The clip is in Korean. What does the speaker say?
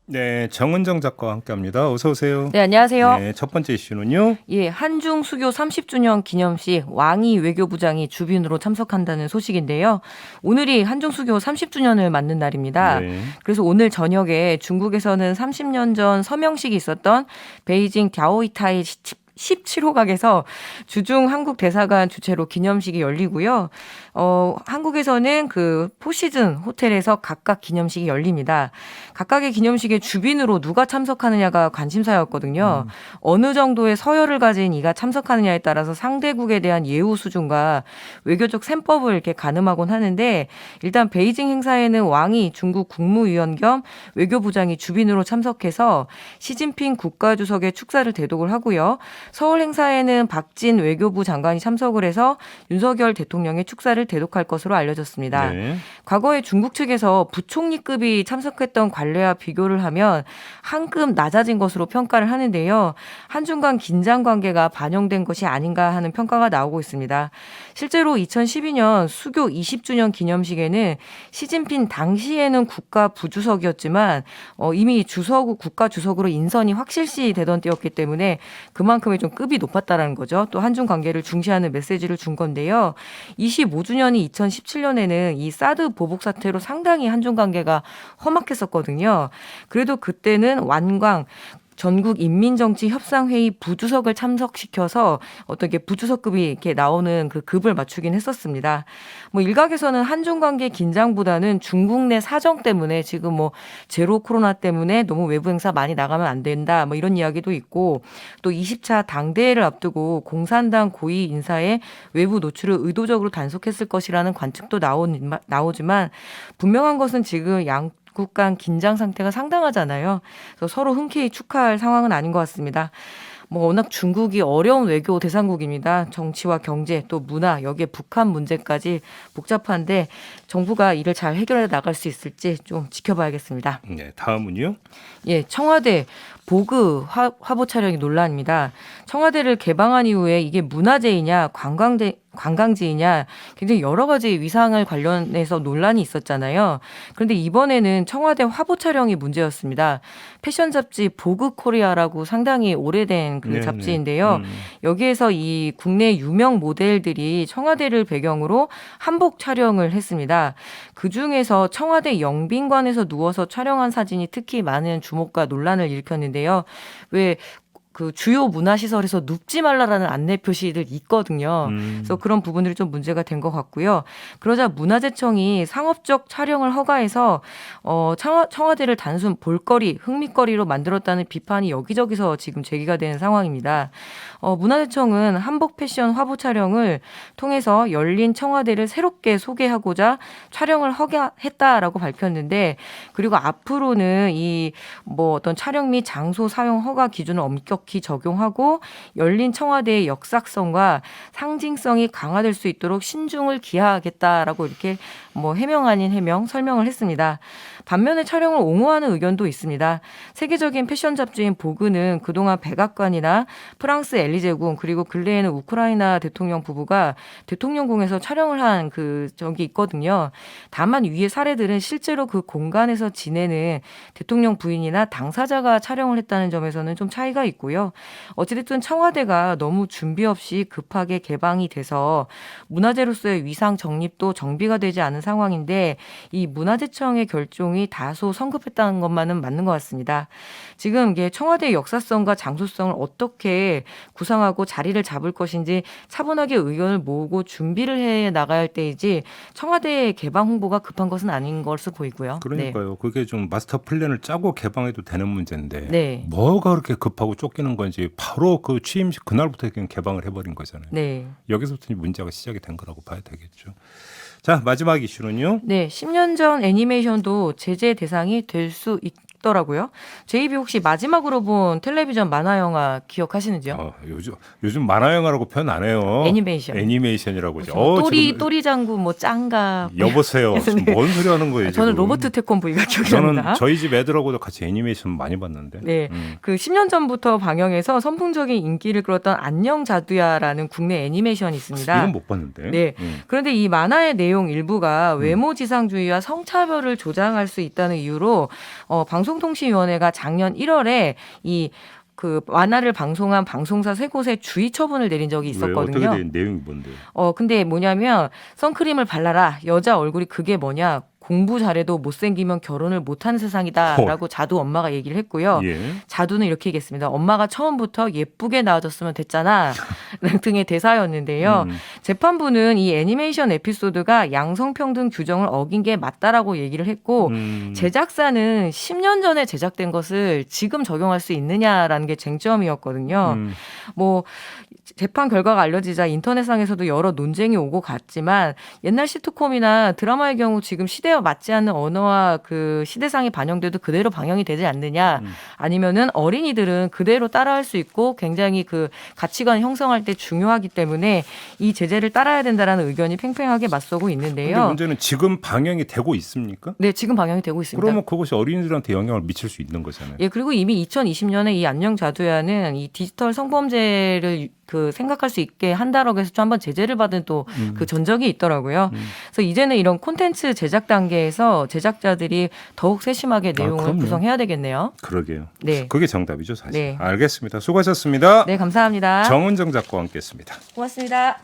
네, 정은정 작가와 함께합니다. 어서 오세요. 네, 안녕하세요. 네, 첫 번째 이슈는요. 예, 한중 수교 30주년 기념식 왕이 외교부장이 주빈으로 참석한다는 소식인데요. 오늘이 한중 수교 30주년을 맞는 날입니다. 네. 그래서 오늘 저녁에 중국에서는 30년 전 서명식이 있었던 베이징 갸오이타이 17호각에서 주중 한국 대사관 주최로 기념식이 열리고요. 한국에서는 그 포시즌 호텔에서 각각 기념식이 열립니다. 각각의 기념식에 주빈으로 누가 참석하느냐가 관심사였거든요. 어느 정도의 서열을 가진 이가 참석하느냐에 따라서 상대국에 대한 예우 수준과 외교적 셈법을 이렇게 가늠하곤 하는데 일단 베이징 행사에는 왕이 중국 국무위원 겸 외교부장이 주빈으로 참석해서 시진핑 국가주석의 축사를 대독을 하고요. 서울 행사에는 박진 외교부 장관이 참석을 해서 윤석열 대통령의 축사를 대독할 것으로 알려졌습니다. 네. 과거에 중국 측에서 부총리급이 참석했던 관례와 비교를 하면 한 급 낮아진 것으로 평가를 하는데요. 한중 간 긴장 관계가 반영된 것이 아닌가 하는 평가가 나오고 있습니다. 실제로 2012년 수교 20주년 기념식에는 시진핑 당시에는 국가 부주석이었지만 이미 국가 주석으로 인선이 확실시 되던 때였기 때문에 그만큼의 좀 급이 높았다라는 거죠. 또 한중 관계를 중시하는 메시지를 준 건데요. 25주년이 2017년에는 이 사드 보복 사태로 상당히 한중 관계가 험악했었거든요. 그래도 그때는 완광 전국인민정치협상회의 부주석을 참석시켜서 어떻게 부주석급이 이렇게 나오는 그 급을 맞추긴 했었습니다. 뭐 일각에서는 한중 관계 긴장보다는 중국 내 사정 때문에 지금 뭐 제로 코로나 때문에 너무 외부 행사 많이 나가면 안 된다. 뭐 이런 이야기도 있고 또 20차 당대회를 앞두고 공산당 고위 인사의 외부 노출을 의도적으로 단속했을 것이라는 관측도 나오지만 분명한 것은 지금 양국 간 긴장 상태가 상당하잖아요. 그래서 서로 흔쾌히 축하할 상황은 아닌 것 같습니다. 뭐 워낙 중국이 어려운 외교 대상국입니다. 정치와 경제 또 문화 여기에 북한 문제까지 복잡한데 정부가 이를 잘 해결해 나갈 수 있을지 좀 지켜봐야겠습니다. 네, 다음은요. 예, 청와대 보그 화보 촬영이 논란입니다. 청와대를 개방한 이후에 이게 문화재이냐 관광지이냐 굉장히 여러 가지 위상을 관련해서 논란이 있었잖아요. 그런데 이번에는 청와대 화보 촬영이 문제였습니다. 패션 잡지 보그 코리아라고 상당히 오래된 그 네, 잡지인데요. 네. 여기에서 이 국내 유명 모델들이 청와대를 배경으로 한복 촬영을 했습니다. 그중에서 청와대 영빈관에서 누워서 촬영한 사진이 특히 많은 주목과 논란을 일으켰는데요. 왜 그 주요 문화시설에서 눕지 말라라는 안내 표시들 있거든요. 그래서 그런 부분들이 좀 문제가 된 것 같고요. 그러자 문화재청이 상업적 촬영을 허가해서 청와대를 단순 볼거리, 흥미거리로 만들었다는 비판이 여기저기서 지금 제기가 되는 상황입니다. 문화재청은 한복 패션 화보 촬영을 통해서 열린 청와대를 새롭게 소개하고자 촬영을 허가했다라고 밝혔는데 그리고 앞으로는 이 뭐 어떤 촬영 및 장소 사용 허가 기준을 엄격히 적용하고 열린 청와대의 역사성과 상징성이 강화될 수 있도록 신중을 기하하겠다라고 이렇게 뭐 해명 아닌 해명 설명을 했습니다. 반면에 촬영을 옹호하는 의견도 있습니다. 세계적인 패션 잡지인 보그는 그동안 백악관이나 프랑스 엘리제궁 그리고 근래에는 우크라이나 대통령 부부가 대통령궁에서 촬영을 한 그 적이 있거든요. 다만 위의 사례들은 실제로 그 공간에서 지내는 대통령 부인이나 당사자가 촬영을 했다는 점에서는 좀 차이가 있고요. 어찌됐든 청와대가 너무 준비 없이 급하게 개방이 돼서 문화재로서의 위상 정립도 정비가 되지 않은 상황인데 이 문화재청의 결정이 다소 성급했다는 것만은 맞는 것 같습니다. 지금 이게 청와대의 역사성과 장소성을 어떻게 구상하고 자리를 잡을 것인지 차분하게 의견을 모으고 준비를 해 나가야 할 때이지 청와대의 개방 홍보가 급한 것은 아닌 것으로 보이고요. 그러니까요. 그게 좀 마스터 플랜을 짜고 개방해도 되는 문제인데 네. 뭐가 그렇게 급하고 쫓기는 건지 바로 그 취임식 그날부터 그냥 개방을 해버린 거잖아요. 네. 여기서부터 문제가 시작이 된 거라고 봐야 되겠죠. 자, 마지막 이슈는요. 네, 10년 전 애니메이션도 제재 대상이 될 수 있더라고요. 제이비 혹시 마지막으로 본 텔레비전 만화 영화 기억하시는지요? 요즘 만화 영화라고 표현 안 해요. 애니메이션이라고 하죠. 또리 장군 뭐 짱가 여보세요. 지금 뭔 소리 하는 거예요? 저는 지금? 로버트 태권브이가 기억이 저는 납니다. 저희 집 애들하고도 같이 애니메이션 많이 봤는데. 네, 그 10년 전부터 방영해서 선풍적인 인기를 끌었던 안녕 자두야라는 국내 애니메이션이 있습니다. 이건 못 봤는데. 네. 그런데 이 만화의 내용 일부가 외모 지상주의와 성차별을 조장할 수 있다는 이유로 방송 방송통신위원회가 작년 1월에 이 그 만화를 방송한 방송사 3곳에 주의 처분을 내린 적이 있었거든요. 왜? 어떻게 된 내용이 뭔데요? 근데 뭐냐면 선크림을 발라라. 여자 얼굴이 그게 뭐냐. 공부 잘해도 못생기면 결혼을 못하는 세상이다라고 자두 엄마가 얘기를 했고요. 예. 자두는 이렇게 얘기했습니다. 엄마가 처음부터 예쁘게 나와줬으면 됐잖아 등의 대사였는데요. 재판부는 이 애니메이션 에피소드가 양성평등 규정을 어긴 게 맞다라고 얘기를 했고 제작사는 10년 전에 제작된 것을 지금 적용할 수 있느냐라는 게 쟁점이었거든요. 뭐 재판 결과가 알려지자 인터넷상에서도 여러 논쟁이 오고 갔지만 옛날 시트콤이나 드라마의 경우 지금 시대와 맞지 않는 언어와 그 시대상이 반영돼도 그대로 방영이 되지 않느냐 아니면은 어린이들은 그대로 따라할 수 있고 굉장히 그 가치관 형성할 때 중요하기 때문에 이 제재를 따라야 된다라는 의견이 팽팽하게 맞서고 근데 있는데요. 문제는 지금 방영이 되고 있습니까? 네, 지금 방영이 되고 있습니다. 그러면 그것이 어린이들한테 영향을 미칠 수 있는 거잖아요. 예, 그리고 이미 2020년에 이 안녕 자두야는 이 디지털 성범죄를 그 생각할 수 있게 한다라고 해서 좀 한번 제재를 받은 또 그 전적이 있더라고요. 그래서 이제는 이런 콘텐츠 제작 단계에서 제작자들이 더욱 세심하게 내용을 그럼요. 구성해야 되겠네요. 그러게요. 네. 그게 정답이죠, 사실. 네. 알겠습니다. 수고하셨습니다. 네, 감사합니다. 정은정 작가와 함께했습니다. 고맙습니다.